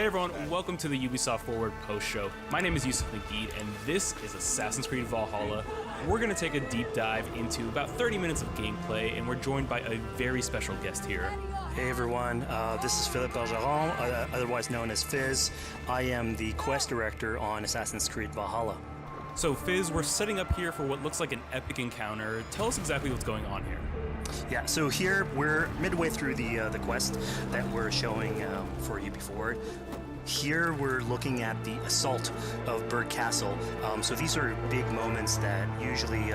everyone, welcome to the Ubisoft Forward post show. My name is Yusuf Naguid, and this is Assassin's Creed Valhalla. We're going to take a deep dive into about 30 minutes of gameplay, and we're joined by a very special guest here. Hey everyone, this is Philippe Bergeron, otherwise known as Fizz. I am the quest director on Assassin's Creed Valhalla. So Fizz, we're setting up here for what looks like an epic encounter. Tell us exactly what's going on here. Yeah, so here we're midway through the quest that we're showing for you before. Here we're looking at the assault of Burg Castle. So these are big moments that usually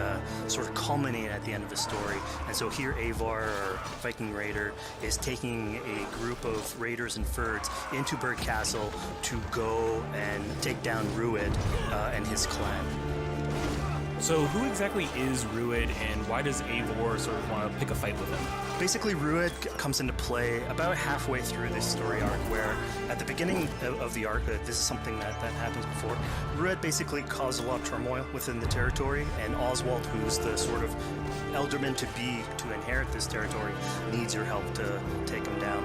sort of culminate at the end of the story. And so here Eivor, our Viking raider, is taking a group of raiders and Fyrds into Burg Castle to go and take down Rued and his clan. So who exactly is Rued, and why does Eivor sort of want to pick a fight with him? Basically, Rued comes into play about halfway through this story arc, where at the beginning of the arc, this is something that happens before, Rued basically caused a lot of turmoil within the territory, and Oswald, who's the sort of elderman to inherit this territory, needs your help to take him down.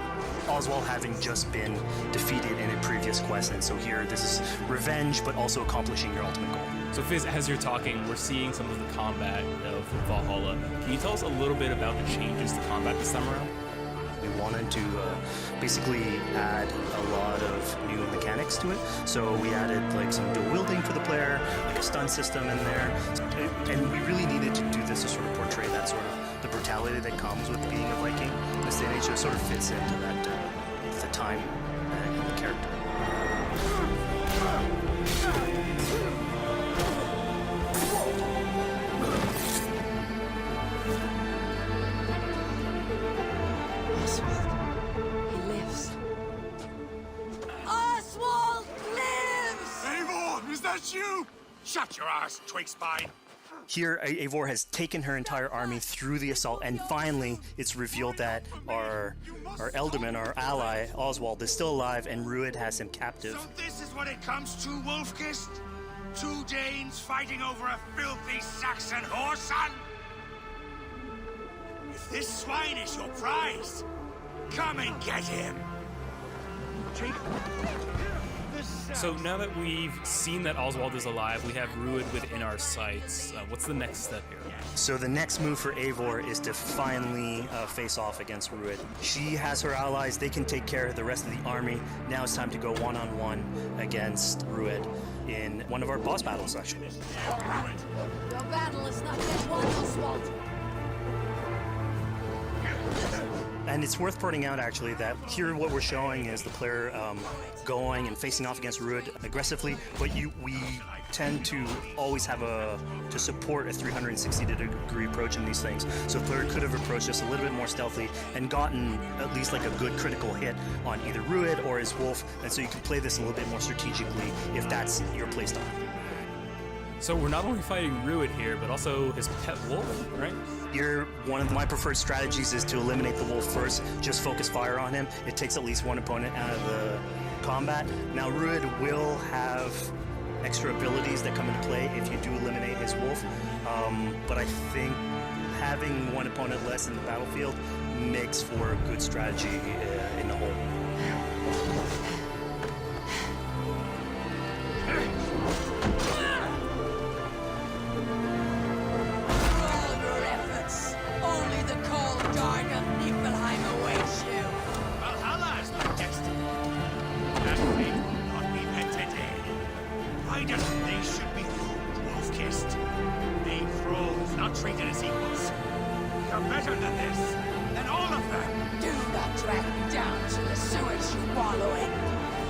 Oswald having just been defeated in a previous quest, and so here this is revenge, but also accomplishing your ultimate goal. So Fizz, as you're talking, we're seeing some of the combat of Valhalla. Can you tell us a little bit about the changes to combat this time around? We wanted to basically add a lot of new mechanics to it. So we added like some dual wielding for the player, like a stun system in there, and we really needed to do this to sort of portray that sort of the brutality that comes with being a Viking. This day and age sort of fits into that the time and the character. He lives. Oswald lives! Eivor, is that you? Shut your ass, twig spine. Here, Eivor has taken her entire army through the assault, and finally, it's revealed that our Elderman, our ally, Oswald, is still alive, and Rued has him captive. So this is what it comes to, Wolfkist? Two Danes fighting over a filthy Saxon whoreson? If this swine is your prize, come and get him! So now that we've seen that Oswald is alive, we have Rued within our sights. What's the next step here? So the next move for Eivor is to finally face off against Rued. She has her allies, they can take care of the rest of the army. Now it's time to go one-on-one against Rued in one of our boss battles, actually. Your battle is not yet won, Oswald. And it's worth pointing out, actually, that here what we're showing is the player going and facing off against Rued aggressively, but we tend to always have to support a 360-degree approach in these things. So the player could have approached us a little bit more stealthily and gotten at least like a good critical hit on either Rued or his wolf, and so you can play this a little bit more strategically if that's your playstyle. So we're not only fighting Rued here, but also his pet wolf, right? Here, one of my preferred strategies is to eliminate the wolf first, just focus fire on him. It takes at least one opponent out of the combat. Now, Rued will have extra abilities that come into play if you do eliminate his wolf, but I think having one opponent less in the battlefield makes for a good strategy in the whole. Only the cold dark of Niflheim awaits you. Valhalla is my destiny. That fate will not be met today. Riders, they should be ruled, Wolfkist. They thralls, not treated as equals. You're better than this, than all of them. Do not drag me down to the sewage you wallow in.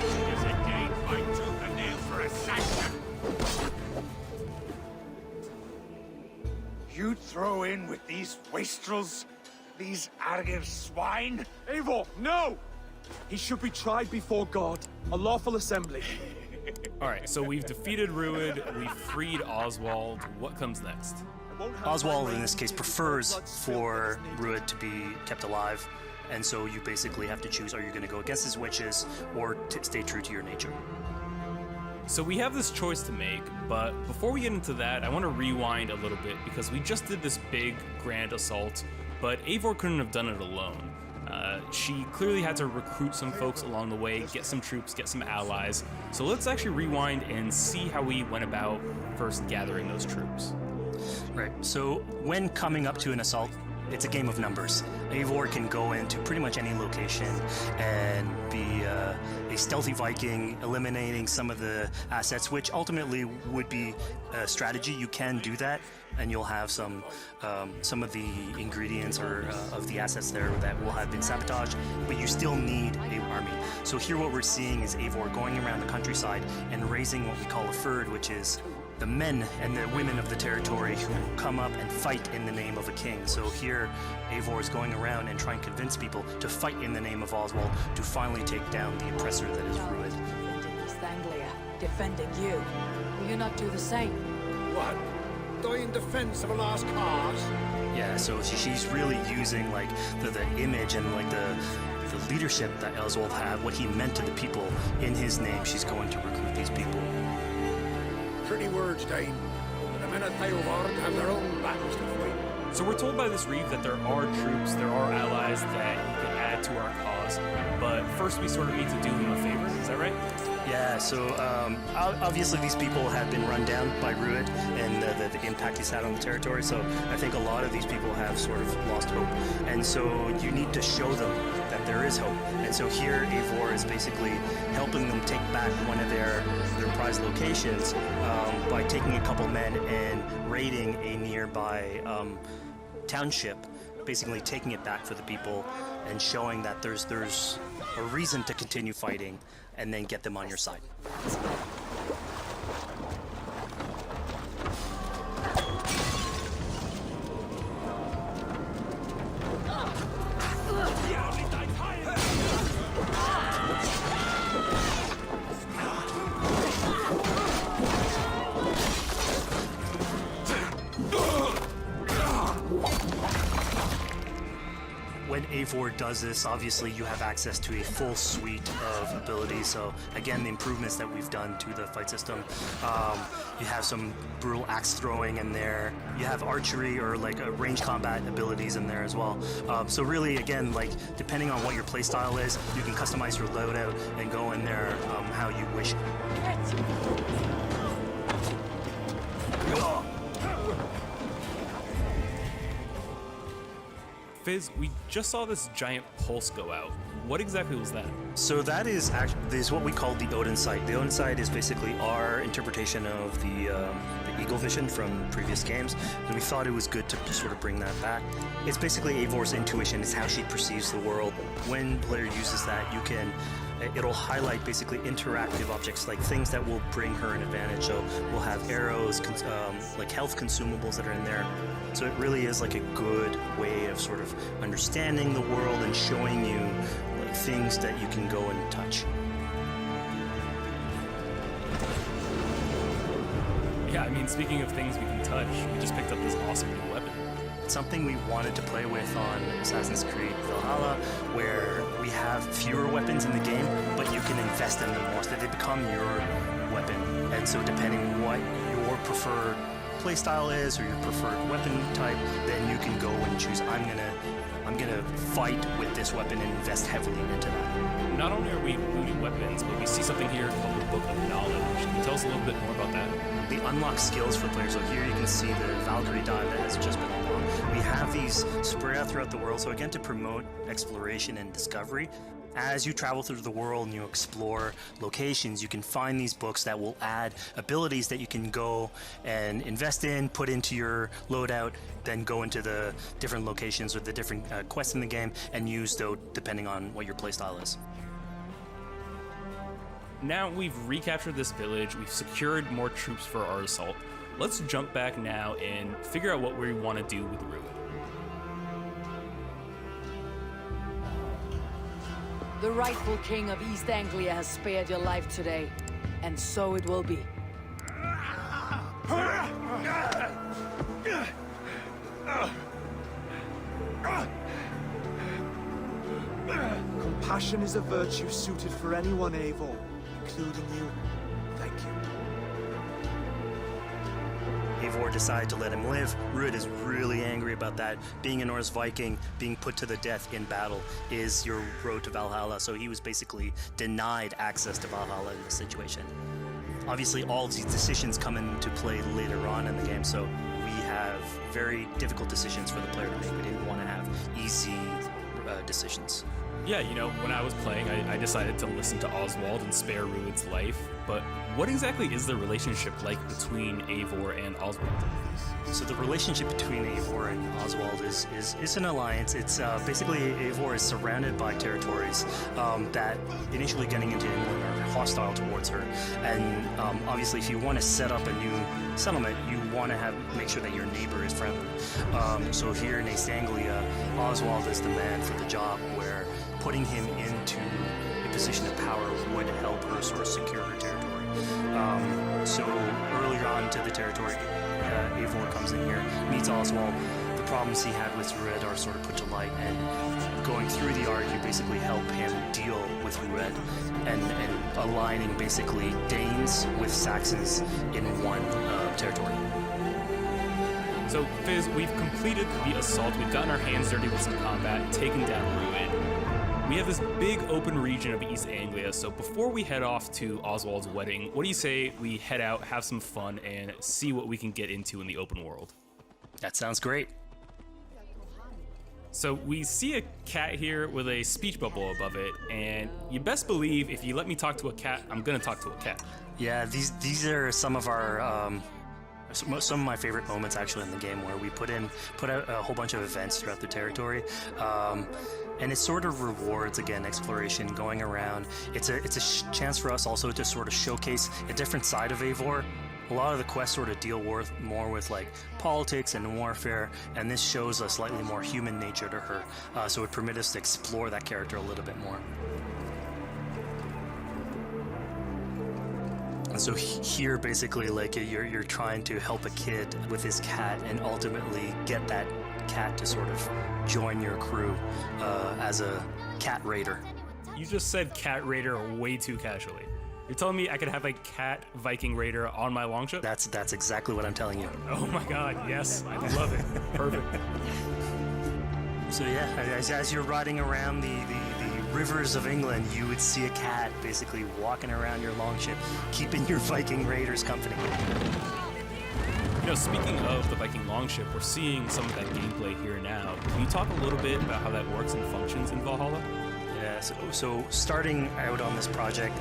She is a Dane fight tooth and nail for assassin. You'd throw in with these wastrels? These arrogant swine? Eivor, no! He should be tried before God, a lawful assembly. Alright, so we've defeated Rued, we've freed Oswald. What comes next? Oswald, in this case, prefers for Rued to be kept alive, and so you basically have to choose, are you going to go against his wishes or stay true to your nature? So we have this choice to make, but before we get into that, I want to rewind a little bit because we just did this big, grand assault, but Eivor couldn't have done it alone. She clearly had to recruit some folks along the way, get some troops, get some allies. So let's actually rewind and see how we went about first gathering those troops. Right, so when coming up to an assault, it's a game of numbers. Eivor can go into pretty much any location and be a stealthy Viking, eliminating some of the assets, which ultimately would be a strategy. You can do that, and you'll have some of the ingredients or of the assets there that will have been sabotaged, but you still need an army. So here what we're seeing is Eivor going around the countryside and raising what we call a fyrd, which is the men and the women of the territory who come up and fight in the name of a king. So here, Eivor is going around and trying to convince people to fight in the name of Oswald to finally take down the oppressor that is Rued. Defending East Anglia, defending you. Will you not do the same? What? Die in defense of a lost cause? Yeah, so she's really using like the image and like the leadership that Oswald had, what he meant to the people in his name. She's going to recruit these people. Pretty words, Dane. The men at Theovard have their own battles to fight. So we're told by this Reeve that there are troops, there are allies that he can add to our cause, but first we sort of need to do him a favor, is that right? Yeah, so obviously these people have been run down by Rued and the impact he's had on the territory, so I think a lot of these people have sort of lost hope. And so you need to show them that there is hope. And so here Eivor is basically helping them take back one of their prized locations by taking a couple men and raiding a nearby township, basically taking it back for the people and showing that there's a reason to continue fighting and then get them on your side. When Eivor does this, obviously you have access to a full suite of abilities. So again, the improvements that we've done to the fight system, you have some brutal axe throwing in there. You have archery or like a range combat abilities in there as well. So really, again, like depending on what your playstyle is, you can customize your loadout and go in there how you wish. Fizz, we just saw this giant pulse go out. What exactly was that? So that is what we call the Odin Site. The Odin Site is basically our interpretation of the Eagle Vision from previous games, and we thought it was good to sort of bring that back. It's basically Eivor's intuition. It's how she perceives the world. When the player uses that, it'll highlight basically interactive objects, like things that will bring her an advantage. So we'll have arrows, like health consumables that are in there. So it really is like a good way of sort of understanding the world and showing you like things that you can go and touch. Yeah, I mean, speaking of things we can touch, we just picked up this awesome new weapon. It's something we wanted to play with on Assassin's Creed Valhalla, where we have fewer weapons in the game, but you can invest in them more, so that they become your weapon. And so depending on what your preferred playstyle is or your preferred weapon type, then you can go and choose, I'm gonna fight with this weapon and invest heavily into that. Not only are we looting weapons, but we see something here called the Book of Knowledge. Can you tell us a little bit more about that? The unlocked skills for players. So here you can see the Valkyrie dive that has just been unlocked. We have these spread out throughout the world, so again, to promote exploration and discovery. As you travel through the world and you explore locations, you can find these books that will add abilities that you can go and invest in, put into your loadout, then go into the different locations or the different quests in the game and use those depending on what your playstyle is. Now we've recaptured this village, we've secured more troops for our assault. Let's jump back now and figure out what we want to do with Rued. The rightful king of East Anglia has spared your life today, and so it will be. Compassion is a virtue suited for anyone, Eivor, including you. Thank you. Eivor decided to let him live. Ruud is really angry about that. Being a Norse Viking, being put to the death in battle is your road to Valhalla, so he was basically denied access to Valhalla in this situation. Obviously, all of these decisions come into play later on in the game, so we have very difficult decisions for the player to make. We didn't want to have easy decisions. Yeah, you know, when I was playing, I decided to listen to Oswald and spare Ruud's life, but what exactly is the relationship like between Eivor and Oswald? So the relationship between Eivor and Oswald is an alliance. It's basically Eivor is surrounded by territories that initially getting into England are hostile towards her, and obviously if you want to set up a new settlement, you want to make sure that your neighbor is friendly. So here in East Anglia, Oswald is the man for the job, where putting him into a position of power would help her sort of secure her territory. So earlier on to the territory, Eivor comes in here, meets Oswald. The problems he had with Ruud are sort of put to light, and going through the arc, you basically help him deal with Ruud and aligning basically Danes with Saxons in one territory. So, Fizz, we've completed the assault, we've gotten our hands dirty with some combat, taken down Ruud. We have this big open region of East Anglia, so before we head off to Oswald's wedding, what do you say we head out, have some fun, and see what we can get into in the open world? That sounds great. So we see a cat here with a speech bubble above it, and you best believe if you let me talk to a cat, I'm gonna talk to a cat. Yeah, these are some of our some of my favorite moments actually in the game, where we put out a whole bunch of events throughout the territory. And it sort of rewards, again, exploration, going around. It's a chance for us also to sort of showcase a different side of Eivor. A lot of the quests sort of deal more with like politics and warfare, and this shows a slightly more human nature to her. So it permits us to explore that character a little bit more. And so here, basically, like you're trying to help a kid with his cat, and ultimately get that cat to sort of join your crew as a cat raider. You just said cat raider way too casually. You're telling me I could have a cat Viking raider on my longship? That's exactly what I'm telling you. Oh my god, yes, I love it. Perfect. So yeah, as you're riding around the rivers of England, you would see a cat basically walking around your longship, keeping your Viking raiders company. You know, speaking of the Viking Longship, we're seeing some of that gameplay here now. Can you talk a little bit about how that works and functions in Valhalla? Yeah, so starting out on this project,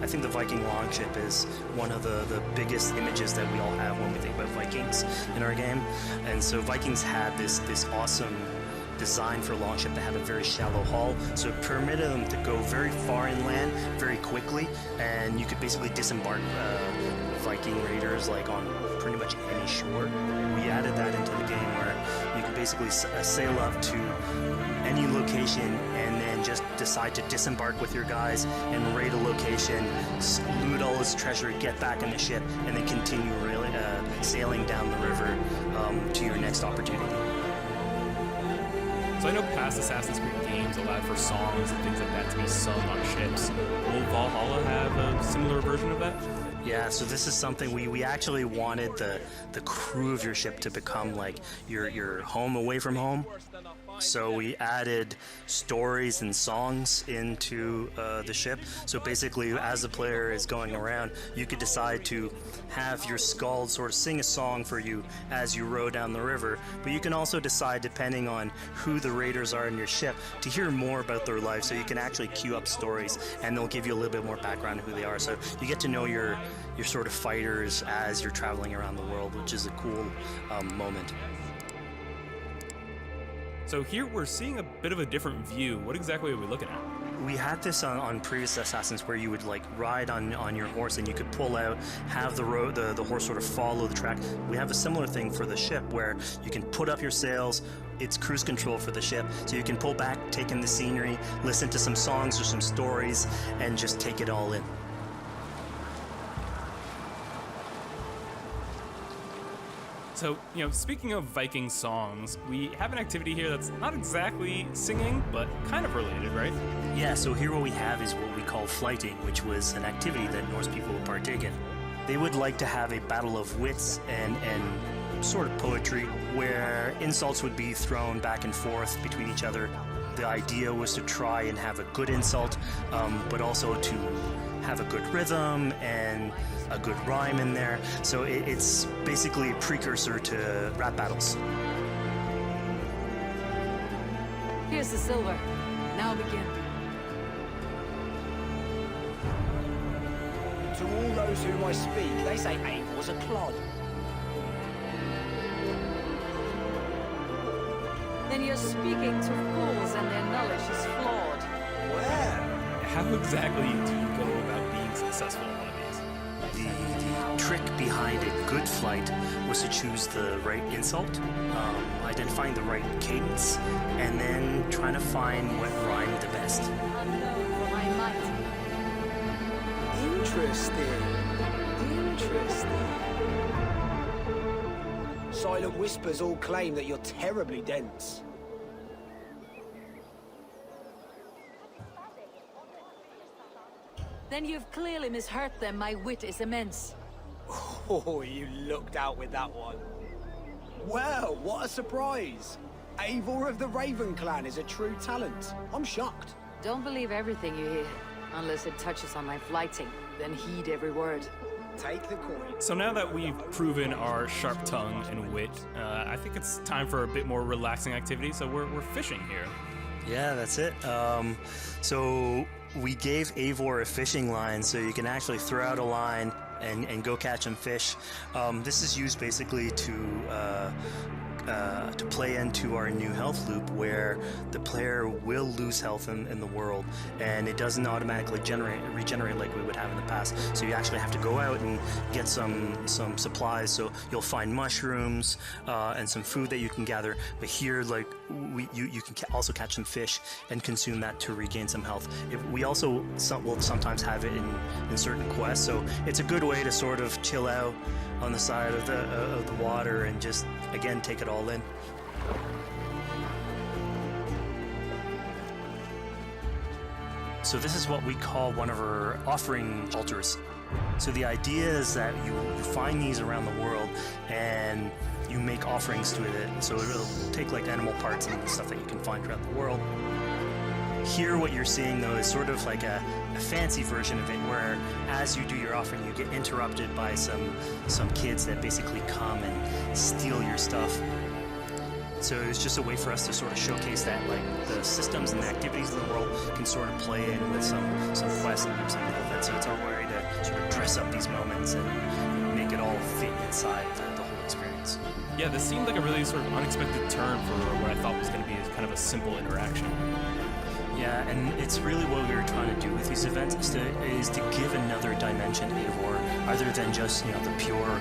I think the Viking Longship is one of the biggest images that we all have when we think about Vikings in our game. And so Vikings had this awesome design for longship that had a very shallow hull, so it permitted them to go very far inland very quickly, and you could basically disembark Viking raiders like on pretty much any shore. We added that into the game where you can basically sail up to any location and then just decide to disembark with your guys and raid a location, loot all its treasure, get back in the ship, and then continue sailing down the river to your next opportunity. So I know past Assassin's Creed games allowed for songs and things like that to be sung on ships. Will Valhalla have a similar version of that? Yeah, so this is something we actually wanted the crew of your ship to become like your home away from home. So we added stories and songs into the ship. So basically, as the player is going around, you could decide to have your skald sort of sing a song for you as you row down the river. But you can also decide, depending on who the raiders are in your ship, to hear more about their life. So you can actually queue up stories, and they'll give you a little bit more background on who they are. So you get to know your sort of fighters as you're traveling around the world, which is a cool moment. So here we're seeing a bit of a different view. What exactly are we looking at? We had this on previous Assassins, where you would like ride on your horse, and you could pull out, have the horse sort of follow the track. We have a similar thing for the ship, where you can put up your sails. It's cruise control for the ship, so you can pull back, take in the scenery, listen to some songs or some stories, and just take it all in. So, you know, speaking of Viking songs, we have an activity here that's not exactly singing, but kind of related, right? Yeah, so here what we have is what we call flighting, which was an activity that Norse people would partake in. they would like to have a battle of wits and sort of poetry where insults would be thrown back and forth between each other. The idea was to try and have a good insult, but also to have a good rhythm and a good rhyme in there. So it's basically a precursor to rap battles. Here's the silver. Now begin. To all those whom I speak, they say Eivor a clod. Then you're speaking to fools and their knowledge is flawed. Well, How exactly do you go about being successful in one of these? The trick behind a good flight was to choose the right insult, identifying the right cadence, and then trying to find what rhymed the best. Unknown for my might. interesting. Interesting. Silent whispers all claim that you're terribly dense. Then you've clearly misheard them. My wit is immense. Oh, you looked out with that one. Well, what a surprise. Eivor of the Raven clan is a true talent. I'm shocked. Don't believe everything you hear, unless it touches on my flighting. Then heed every word. Take the coin. So now that we've proven our sharp tongue and wit, I think it's time for a bit more relaxing activity. So we're fishing here. Yeah, that's it. So we gave Eivor a fishing line, so you can actually throw out a line and go catch some fish. This is used basically to play into our new health loop, where the player will lose health in the world, and it doesn't automatically regenerate like we would have in the past. So you actually have to go out and get some supplies. So you'll find mushrooms and some food that you can gather. But here, like you can also catch some fish and consume that to regain some health. We also will sometimes have it in certain quests. So it's a good way to sort of chill out on the side of the water and just, again, take it all in. So this is what we call one of our offering altars. So the idea is that you find these around the world and you make offerings to it. So it'll take like animal parts and stuff that you can find throughout the world. Here what you're seeing though is sort of like a fancy version of it, where as you do your offering you get interrupted by some kids that basically come and steal your stuff. So it's just a way for us to sort of showcase that like the systems and the activities in the world can sort of play in with some quests and some events. So it's our way to sort of dress up these moments and make it all fit inside the whole experience. Yeah, this seemed like a really sort of unexpected turn for what I thought was going to be kind of a simple interaction. Yeah, and it's really what we were trying to do with these events is to give another dimension to Eivor, other than just, you know, the pure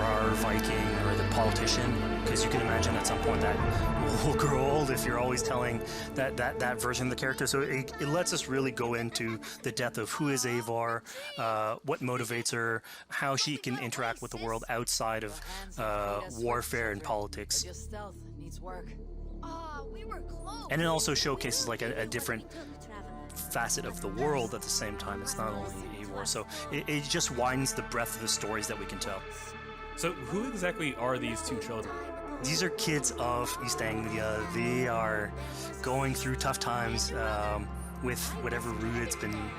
rar Viking or the politician, because you can imagine at some point that will grow old if you're always telling that version of the character. So it lets us really go into the depth of who is Eivor, what motivates her, how she can interact with the world outside of warfare and politics. Your stealth needs work. We were close. And it also showcases like a different facet of the world at the same time. It's not only Eivor, so it just widens the breadth of the stories that we can tell. So who exactly are these two children? These are kids of East Anglia. They are going through tough times with whatever Rued's been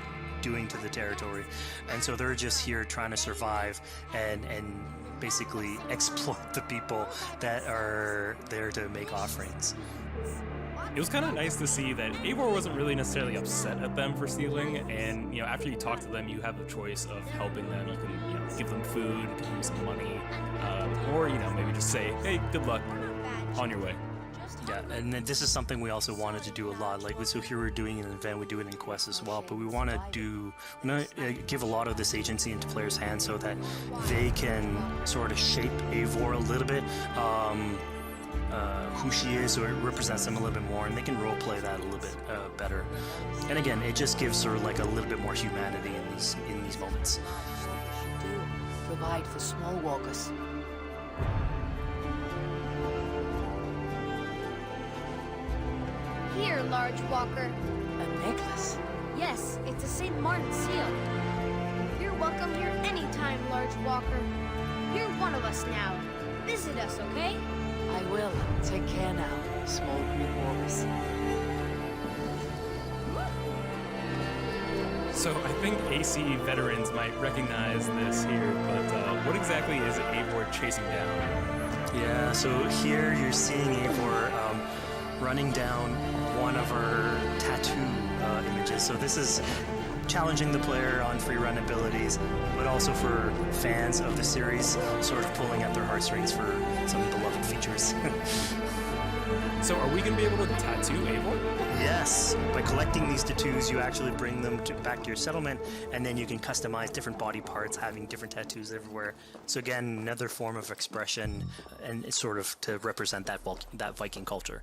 doing to the territory, and so they're just here trying to survive and basically exploit the people that are there to make offerings. It was kind of nice to see that Eivor wasn't really necessarily upset at them for stealing, and, you know, after you talk to them, you have the choice of helping them. You can, you know, give them food, give them some money, or, you know, maybe just say, hey, good luck, on your way. Yeah, and then this is something we also wanted to do a lot. Like, so here we're doing an event, we do it in quests as well, but we want to give a lot of this agency into players' hands so that they can sort of shape Eivor a little bit. Who she is, so it represents them a little bit more, and they can roleplay that a little bit better. And again, it just gives her like a little bit more humanity in these moments. Do provide for small walkers. Here, large walker. A necklace. Yes, it's a St. Martin seal. You're welcome here anytime, large Walker. You're one of us now. Visit us, okay? I will. Take care now, small green walrus. So I think AC veterans might recognize this here, but what exactly is Eivor chasing down? Yeah, so here you're seeing Eivor running down one of her tattoo images. So this is challenging the player on free run abilities, but also for fans of the series, sort of pulling at their heartstrings for some beloved features. So are we going to be able to tattoo Eivor? Yes, by collecting these tattoos, you actually bring them back to your settlement, and then you can customize different body parts, having different tattoos everywhere. So again, another form of expression, and it's sort of to represent that Viking culture.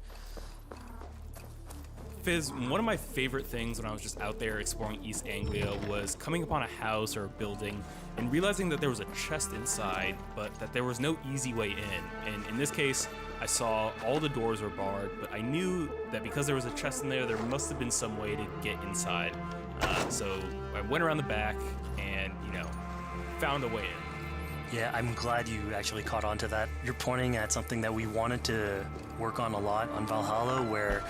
Fizz, one of my favorite things when I was just out there exploring East Anglia was coming upon a house or a building and realizing that there was a chest inside, but that there was no easy way in. And in this case, I saw all the doors were barred, but I knew that because there was a chest in there, there must have been some way to get inside. So I went around the back and, found a way in. Yeah, I'm glad you actually caught on to that. You're pointing at something that we wanted to work on a lot on Valhalla, where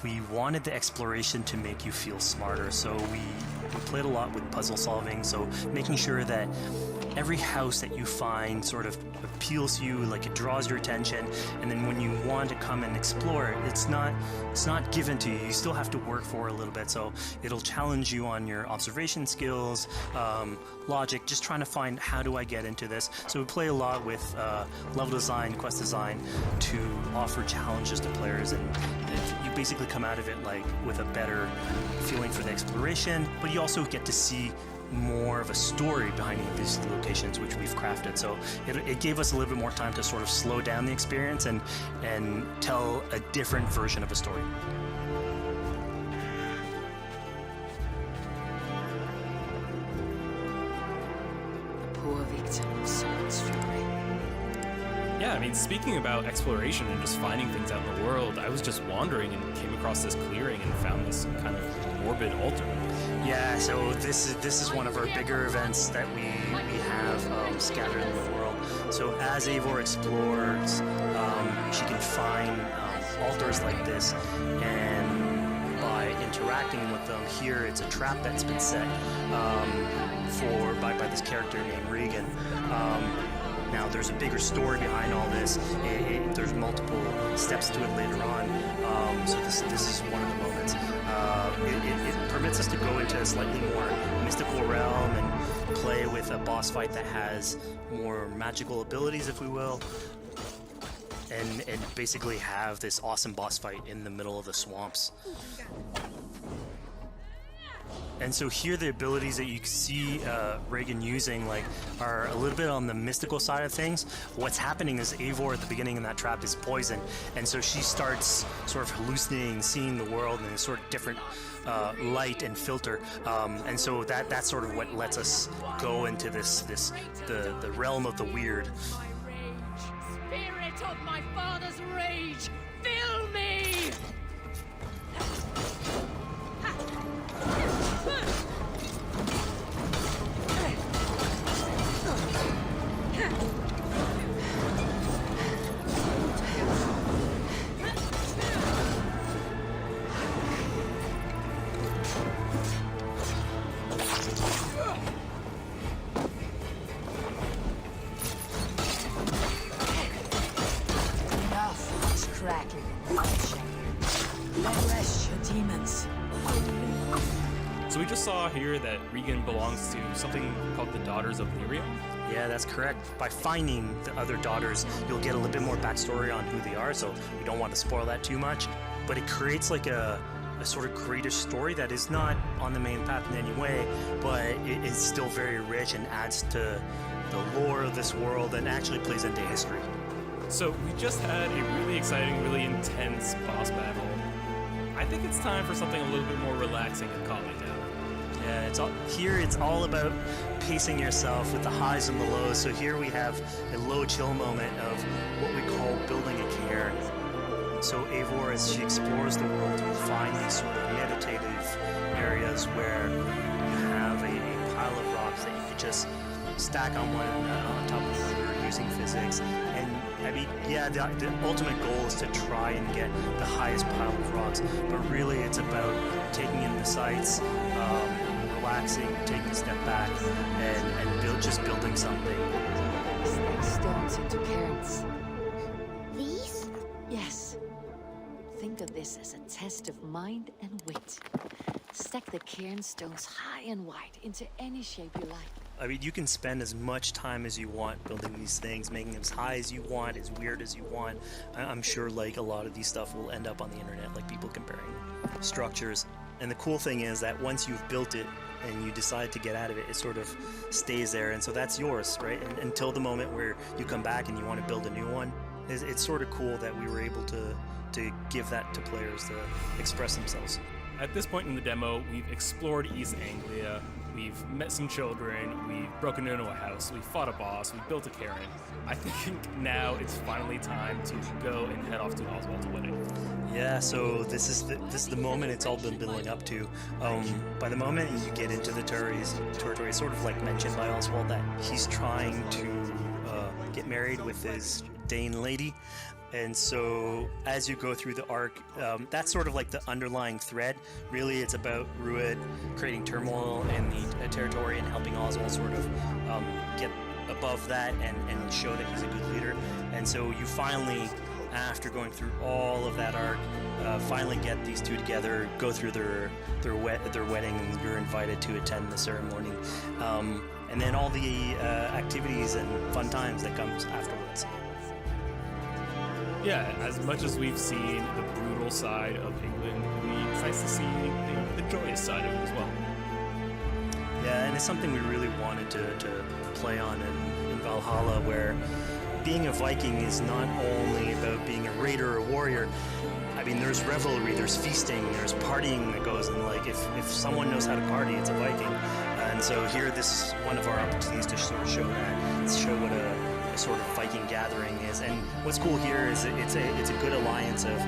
we wanted the exploration to make you feel smarter. So we played a lot with puzzle solving, so making sure that every house that you find sort of appeals to you, like it draws your attention, and then when you want to come and explore it, it's not given to you. You still have to work for it a little bit, so it'll challenge you on your observation skills, logic, just trying to find how do I get into this. So we play a lot with level design, quest design to offer challenges to players, and you basically come out of it like with a better feeling for the exploration, but you also get to see more of a story behind these locations which we've crafted. So it gave us a little bit more time to sort of slow down the experience and tell a different version of a story. The poor victim of someone's fury. Yeah, I mean, speaking about exploration and just finding things out in the world, I was just wandering and came across this clearing and found this kind of morbid altar. Yeah, so this is one of our bigger events that we have scattered in the world. So as Eivor explores, she can find altars like this, and by interacting with them, here it's a trap that's been set by this character named Regan. Now, there's a bigger story behind all this. There's multiple steps to it later on. So this is one of the moments. It permits us to go into a slightly more mystical realm and play with a boss fight that has more magical abilities, if we will, and basically have this awesome boss fight in the middle of the swamps. And so here the abilities that you see Regan using are a little bit on the mystical side of things. What's happening is Eivor at the beginning in that trap is poison, and so she starts sort of hallucinating, seeing the world in a sort of different light and filter. And so that's sort of what lets us go into the realm of the weird. My rage, spirit of my father's rage, fill me! So we just saw here that Regan belongs to something called the Daughters of Lyria. Yeah, that's correct. By finding the other daughters, you'll get a little bit more backstory on who they are, so we don't want to spoil that too much. But it creates like a sort of greater story that is not on the main path in any way, but it is still very rich and adds to the lore of this world and actually plays into history. So we just had a really exciting, really intense boss battle. I think it's time for something a little bit more relaxing and calming down. Yeah, it's all about pacing yourself with the highs and the lows. So here we have a low chill moment of what we call building a cairn. So Eivor, as she explores the world, will find these sort of meditative areas where you have a pile of rocks that you can just stack on one on top of another using physics. And I mean, yeah, the ultimate goal is to try and get the highest pile of rocks, but really it's about taking in the sights, relaxing, taking a step back, and just building something. Stack stones into cairns. These? Yes. Think of this as a test of mind and wit. Stack the cairn stones high and wide into any shape you like. I mean, you can spend as much time as you want building these things, making them as high as you want, as weird as you want. I'm sure like a lot of these stuff will end up on the internet, like people comparing structures. And the cool thing is that once you've built it and you decide to get out of it, it sort of stays there. And so that's yours, right? And until the moment where you come back and you want to build a new one. It's sort of cool that we were able to give that to players to express themselves. At this point in the demo, we've explored East Anglia, we've met some children, we've broken into a house, we've fought a boss, we've built a cairn. I think now it's finally time to go and head off to Oswald's wedding. Yeah, so this is the moment it's all been building up to. By the moment you get into the territory, it's sort of like mentioned by Oswald that he's trying to get married with his Dane lady. And so as you go through the arc, that's sort of like the underlying thread. Really, it's about Rued creating turmoil in the territory and helping Oswald sort of get above that and show that he's a good leader. And so you finally, after going through all of that arc, finally get these two together, go through their wedding, and you're invited to attend the ceremony. And then all the activities and fun times that comes afterwards. Yeah, as much as we've seen the brutal side of England, it's nice to see the joyous side of it as well. Yeah, and it's something we really wanted to play on in Valhalla, where being a Viking is not only about being a raider or a warrior. I mean, there's revelry, there's feasting, there's partying that goes, and like if someone knows how to party, it's a Viking. And so here, this is one of our opportunities to sort of show that, show what a sort of Viking gathering is. And what's cool here is it's a good alliance of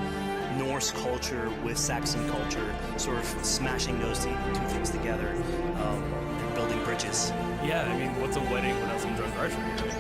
Norse culture with Saxon culture, sort of smashing those two things together and building bridges. Yeah, I mean, what's a wedding without some drunk archery, right?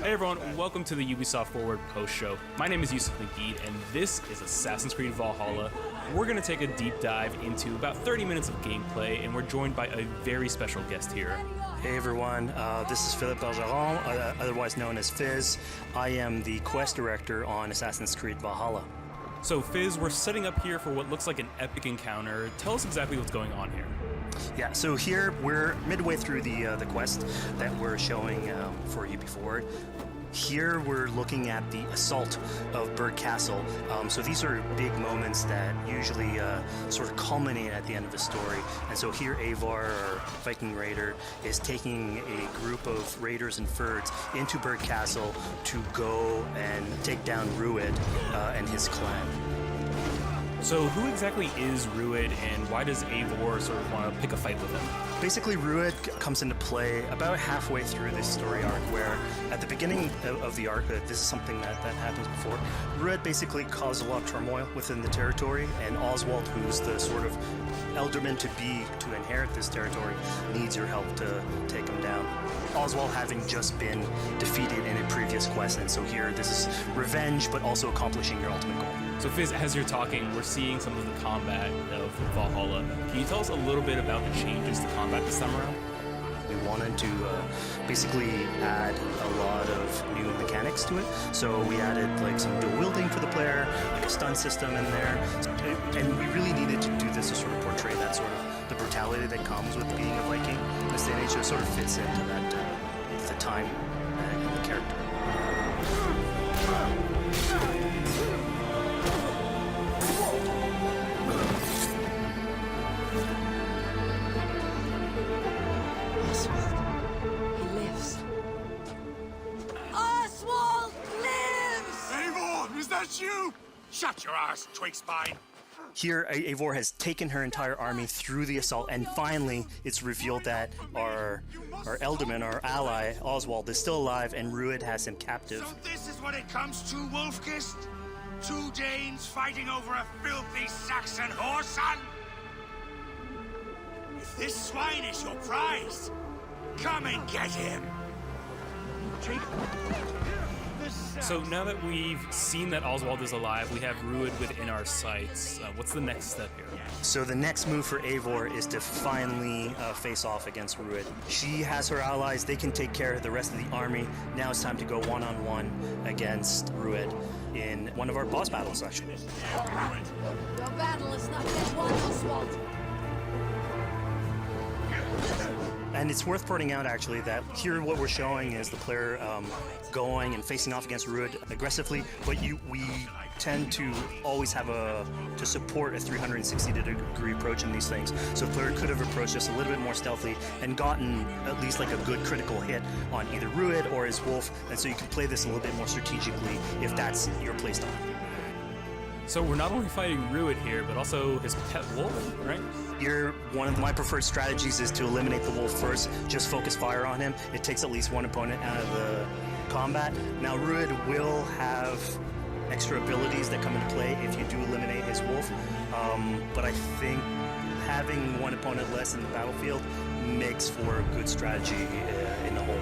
Hey everyone, welcome to the Ubisoft Forward post-show. My name is Yusuf Nagid, and this is Assassin's Creed Valhalla. We're going to take a deep dive into about 30 minutes of gameplay, and we're joined by a very special guest here. Hey everyone, this is Philippe Bergeron, otherwise known as Fizz. I am the quest director on Assassin's Creed Valhalla. So Fizz, we're setting up here for what looks like an epic encounter. Tell us exactly what's going on here. Yeah, so here we're midway through the quest that we're showing for you before. Here we're looking at the assault of Burg Castle. So these are big moments that usually sort of culminate at the end of the story. And so here Eivor, our Viking raider, is taking a group of raiders and Fyrds into Burg Castle to go and take down Rued and his clan. So who exactly is Rued, and why does Eivor sort of want to pick a fight with him? Basically, Rued comes into play about halfway through this story arc, where at the beginning of the arc, this is something that happens before, Rued basically caused a lot of turmoil within the territory, and Oswald, who's the sort of elderman to inherit this territory, needs your help to take him down. Oswald having just been defeated in a previous quest, and so here this is revenge, but also accomplishing your ultimate goal. So Fizz, as you're talking, we're seeing some of the combat of Valhalla. Can you tell us a little bit about the changes to combat this time around? We wanted to basically add a lot of new mechanics to it. So we added like some dual wielding for the player, like a stun system in there. And we really needed to do this to sort of portray that sort of the brutality that comes with being a Viking. This day and age sort of fits into that the time and the character. He lives. Oswald lives! Eivor, is that you? Shut your arse, twig spine. Here, Eivor has taken her entire army through the assault, and finally, it's revealed that our Elderman, our ally, Oswald, is still alive, and Rued has him captive. So this is what it comes to, Wolfkist? 2 Danes fighting over a filthy Saxon whoreson? If this swine is your prize, come and get him! So now that we've seen that Oswald is alive, we have Rued within our sights. What's the next step here? So the next move for Eivor is to finally face off against Rued. She has her allies, they can take care of the rest of the army. Now it's time to go one-on-one against Rued in one of our boss battles, actually. Your battle is not yet won, Oswald. And it's worth pointing out, actually, that here what we're showing is the player going and facing off against Rued aggressively, but we tend to always have to support a 360-degree approach in these things. So the player could have approached us a little bit more stealthily and gotten at least like a good critical hit on either Rued or his wolf, and so you can play this a little bit more strategically if that's your playstyle. So we're not only fighting Rued here, but also his pet wolf, right? Here, one of my preferred strategies is to eliminate the wolf first, just focus fire on him. It takes at least one opponent out of the combat. Now, Rued will have extra abilities that come into play if you do eliminate his wolf, but I think having one opponent less in the battlefield makes for a good strategy in the whole.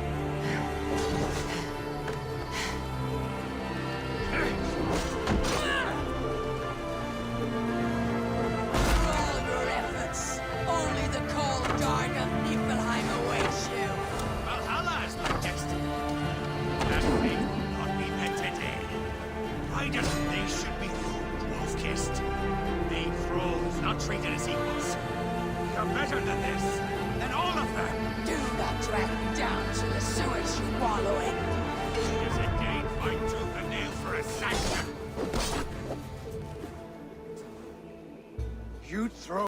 Valhalla is my destiny. That fate will not be met today. Why doesn't they should be ruled, wolf-kissed? They thralls, not treated as equals. You're better than this, than all of them. Do not drag me down to the sewers you wallow in. There's a Dane fight tooth and nail for a Saxon. You throw